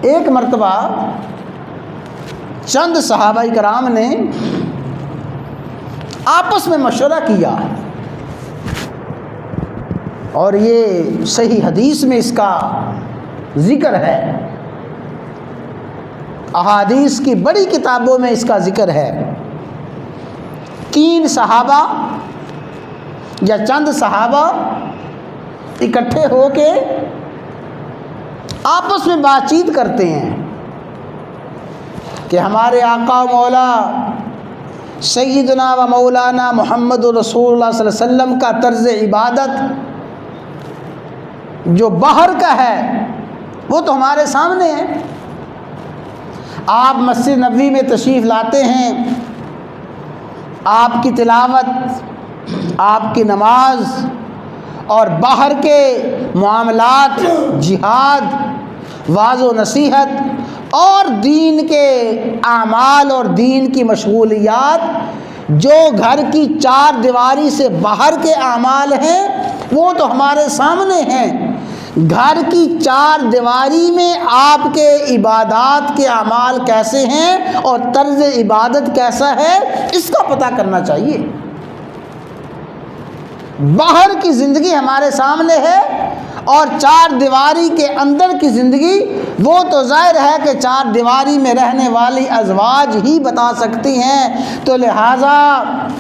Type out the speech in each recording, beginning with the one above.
ایک مرتبہ چند صحابہ کرام نے آپس میں مشورہ کیا، اور یہ صحیح حدیث میں اس کا ذکر ہے، احادیث کی بڑی کتابوں میں اس کا ذکر ہے۔ 3 صحابہ یا چند صحابہ اکٹھے ہو کے آپس میں بات چیت کرتے ہیں کہ ہمارے آقا و مولا سیدنا و مولانا محمد رسول اللہ صلی اللہ علیہ وسلم کا طرز عبادت جو باہر کا ہے وہ تو ہمارے سامنے ہے۔ آپ مسجد نبوی میں تشریف لاتے ہیں، آپ کی تلاوت، آپ کی نماز اور باہر کے معاملات، جہاد، واعظ و نصیحت اور دین کے اعمال اور دین کی مشغولیات جو گھر کی 4 دیواری سے باہر کے اعمال ہیں وہ تو ہمارے سامنے ہیں۔ گھر کی 4 دیواری میں آپ کے عبادات کے اعمال کیسے ہیں اور طرز عبادت کیسا ہے اس کا پتہ کرنا چاہیے۔ باہر کی زندگی ہمارے سامنے ہے اور 4 دیواری کے اندر کی زندگی وہ تو ظاہر ہے کہ 4 دیواری میں رہنے والی ازواج ہی بتا سکتی ہیں، تو لہٰذا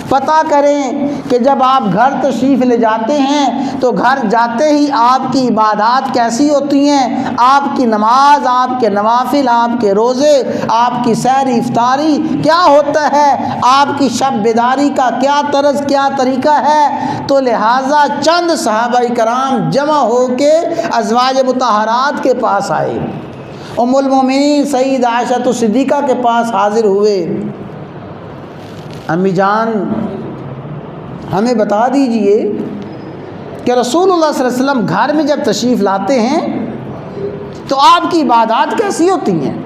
پتہ کریں کہ جب آپ گھر تشریف لے جاتے ہیں تو گھر جاتے ہی آپ کی عبادات کیسی ہوتی ہیں، آپ کی نماز، آپ کے نوافل، آپ کے روزے، آپ کی سحری افطاری کیا ہوتا ہے، آپ کی شب بیداری کا کیا طرز، کیا طریقہ ہے۔ تو لہٰذا چند صحابہ کرام جمع ہو کے ازواج مطہرات کے پاس آئے، ام المومنین سید عائشہ صدیقہ کے پاس حاضر ہوئے۔ امی جان ہمیں بتا دیجئے کہ رسول اللہ صلی اللہ علیہ وسلم گھر میں جب تشریف لاتے ہیں تو آپ کی عبادات کیسی ہوتی ہیں؟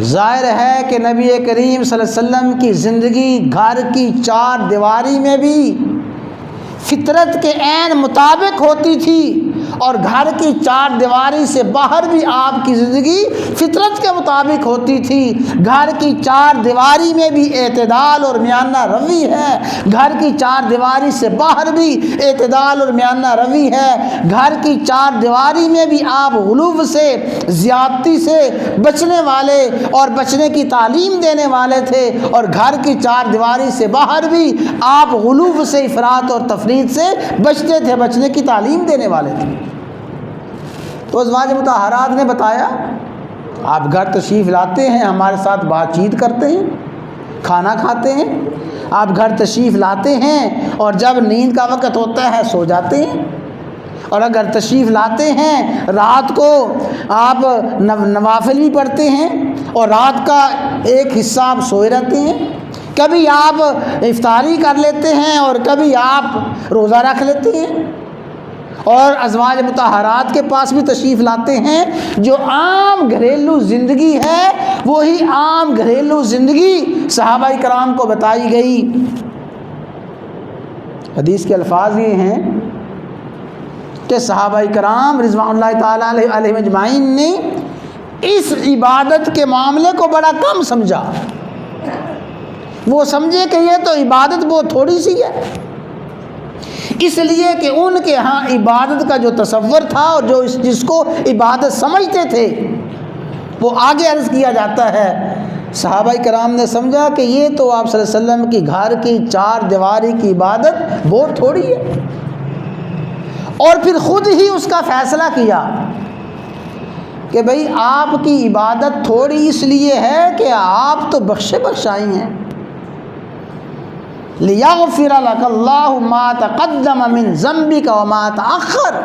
ظاہر ہے کہ نبی کریم صلی اللہ علیہ وسلم کی زندگی گھر کی 4 دیواری میں بھی فطرت کے عین مطابق ہوتی تھی، اور گھر کی 4 دیواری سے باہر بھی آپ کی زندگی فطرت کے مطابق ہوتی تھی۔ گھر کی 4 دیواری میں بھی اعتدال اور میانہ روی ہے، گھر کی 4 دیواری سے باہر بھی اعتدال اور میانہ روی ہے۔ گھر کی 4 دیواری میں بھی آپ غلو سے، زیادتی سے بچنے والے اور بچنے کی تعلیم دینے والے تھے، اور گھر کی 4 دیواری سے باہر بھی آپ غلو سے، افراط اور تفریط سے بچتے تھے، بچنے کی تعلیم دینے والے تھے۔ تو ازواج مطہرات نے بتایا آپ گھر تشریف لاتے ہیں، ہمارے ساتھ بات چیت کرتے ہیں، کھانا کھاتے ہیں، آپ گھر تشریف لاتے ہیں اور جب نیند کا وقت ہوتا ہے سو جاتے ہیں، اور اگر تشریف لاتے ہیں رات کو آپ نوافل بھی پڑھتے ہیں اور رات کا ایک حصہ آپ سوئے رہتے ہیں، کبھی آپ افطاری کر لیتے ہیں اور کبھی آپ روزہ رکھ لیتے ہیں، اور ازواج مطہرات کے پاس بھی تشریف لاتے ہیں۔ جو عام گھریلو زندگی ہے وہی عام گھریلو زندگی صحابہ کرام کو بتائی گئی۔ حدیث کے الفاظ یہ ہیں کہ صحابہ کرام رضوان اللہ تعالیٰ علیہم اجمعین نے اس عبادت کے معاملے کو بڑا کم سمجھا۔ وہ سمجھے کہ یہ تو عبادت بہت تھوڑی سی ہے، اس لیے کہ ان کے ہاں عبادت کا جو تصور تھا اور جو جس کو عبادت سمجھتے تھے وہ آگے عرض کیا جاتا ہے۔ صحابہ کرام نے سمجھا کہ یہ تو آپ صلی اللہ علیہ وسلم کی گھر کی 4 دیواری کی عبادت بہت تھوڑی ہے، اور پھر خود ہی اس کا فیصلہ کیا کہ بھئی آپ کی عبادت تھوڑی اس لیے ہے کہ آپ تو بخشے بخشائی ہیں۔ لِيَغْفِرَ لَكَ اللَّهُ مَا تَقَدَّمَ مِن ذَنبِكَ وَمَا تَأَخَّرَ۔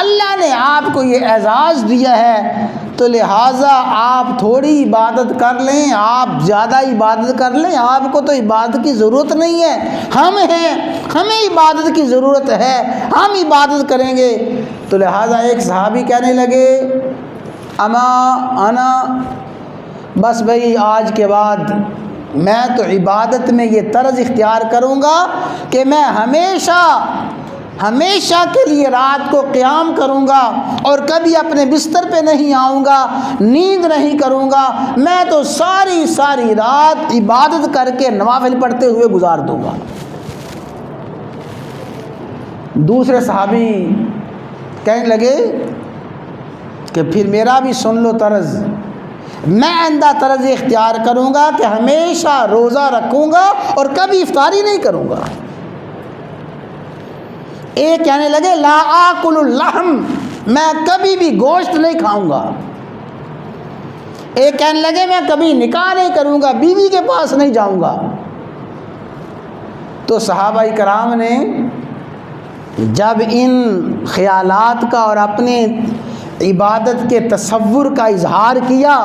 اللہ نے آپ کو یہ اعزاز دیا ہے تو لہٰذا آپ تھوڑی عبادت کر لیں، آپ زیادہ عبادت کر لیں، آپ کو تو عبادت کی ضرورت نہیں ہے، ہم ہیں، ہمیں عبادت کی ضرورت ہے، ہم عبادت کریں گے۔ تو لہٰذا ایک صحابی کہنے لگے اما انا، بس بھئی آج کے بعد میں تو عبادت میں یہ طرز اختیار کروں گا کہ میں ہمیشہ ہمیشہ کے لیے رات کو قیام کروں گا اور کبھی اپنے بستر پہ نہیں آؤں گا، نیند نہیں کروں گا، میں تو ساری رات عبادت کر کے نوافل پڑھتے ہوئے گزار دوں گا۔ دوسرے صحابی کہنے لگے کہ پھر میرا بھی سن لو طرز، میں آئندہ طرز اختیار کروں گا کہ ہمیشہ روزہ رکھوں گا اور کبھی افطاری نہیں کروں گا۔ ایک کہنے لگے لا آکل اللحم، میں کبھی بھی گوشت نہیں کھاؤں گا۔ ایک کہنے لگے میں کبھی نکاح نہیں کروں گا، بیوی کے پاس نہیں جاؤں گا۔ تو صحابہ کرام نے جب ان خیالات کا اور اپنے عبادت کے تصور کا اظہار کیا،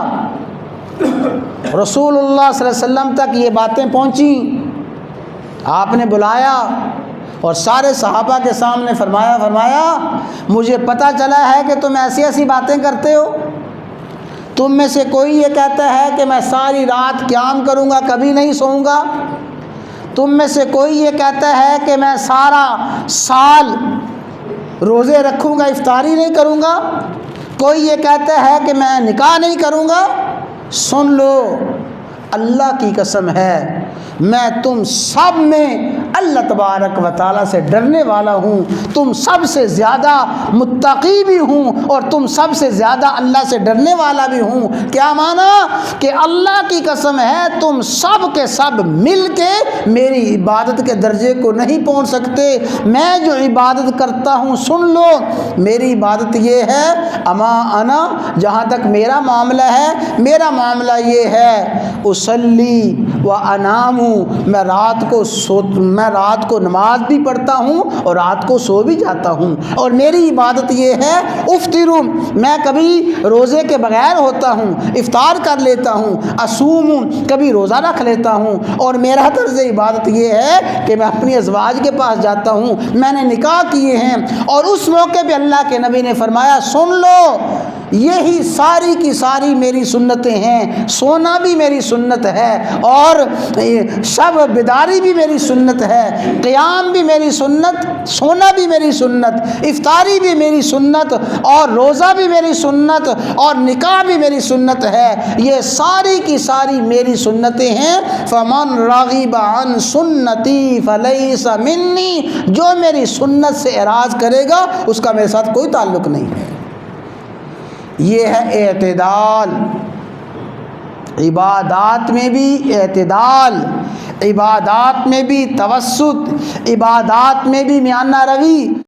رسول اللہ صلی اللہ علیہ وسلم تک یہ باتیں پہنچیں، آپ نے بلایا اور سارے صحابہ کے سامنے فرمایا مجھے پتہ چلا ہے کہ تم ایسی باتیں کرتے ہو، تم میں سے کوئی یہ کہتا ہے کہ میں ساری رات قیام کروں گا، کبھی نہیں سوؤں گا، تم میں سے کوئی یہ کہتا ہے کہ میں سارا سال روزے رکھوں گا، افطاری نہیں کروں گا، کوئی یہ کہتا ہے کہ میں نکاح نہیں کروں گا۔ سن لو، اللہ کی قسم ہے میں تم سب میں اللہ تبارک و تعالیٰ سے ڈرنے والا ہوں، تم سب سے زیادہ متقی بھی ہوں اور تم سب سے زیادہ اللہ سے ڈرنے والا بھی ہوں۔ کیا مانا کہ اللہ کی قسم ہے تم سب کے سب مل کے میری عبادت کے درجے کو نہیں پہنچ سکتے۔ میں جو عبادت کرتا ہوں سن لو، میری عبادت یہ ہے، اما انا، جہاں تک میرا معاملہ ہے، میرا معاملہ یہ ہے، اصلی و انام، میں رات کو نماز بھی پڑھتا ہوں اور رات کو سو بھی جاتا ہوں، اور میری عبادت یہ ہے، افطر، میں کبھی روزے کے بغیر ہوتا ہوں، افطار کر لیتا ہوں، اصوم، کبھی روزہ رکھ لیتا ہوں، اور میرا طرز عبادت یہ ہے کہ میں اپنی ازواج کے پاس جاتا ہوں، میں نے نکاح کیے ہیں۔ اور اس موقع پہ اللہ کے نبی نے فرمایا سن لو، یہی ساری کی ساری میری سنتیں ہیں، سونا بھی میری سنت ہے اور شب بیداری بھی میری سنت ہے، قیام بھی میری سنت، سونا بھی میری سنت، افطاری بھی میری سنت، اور روزہ بھی میری سنت، اور نکاح بھی میری سنت ہے، یہ ساری کی ساری میری سنتیں ہیں۔ فمن رغب عن سنتی فلیس منی، جو میری سنت سے اعراض کرے گا اس کا میرے ساتھ کوئی تعلق نہیں ہے۔ یہ ہے اعتدال، عبادات میں بھی اعتدال، عبادات میں بھی توسط، عبادات میں بھی میانہ روی۔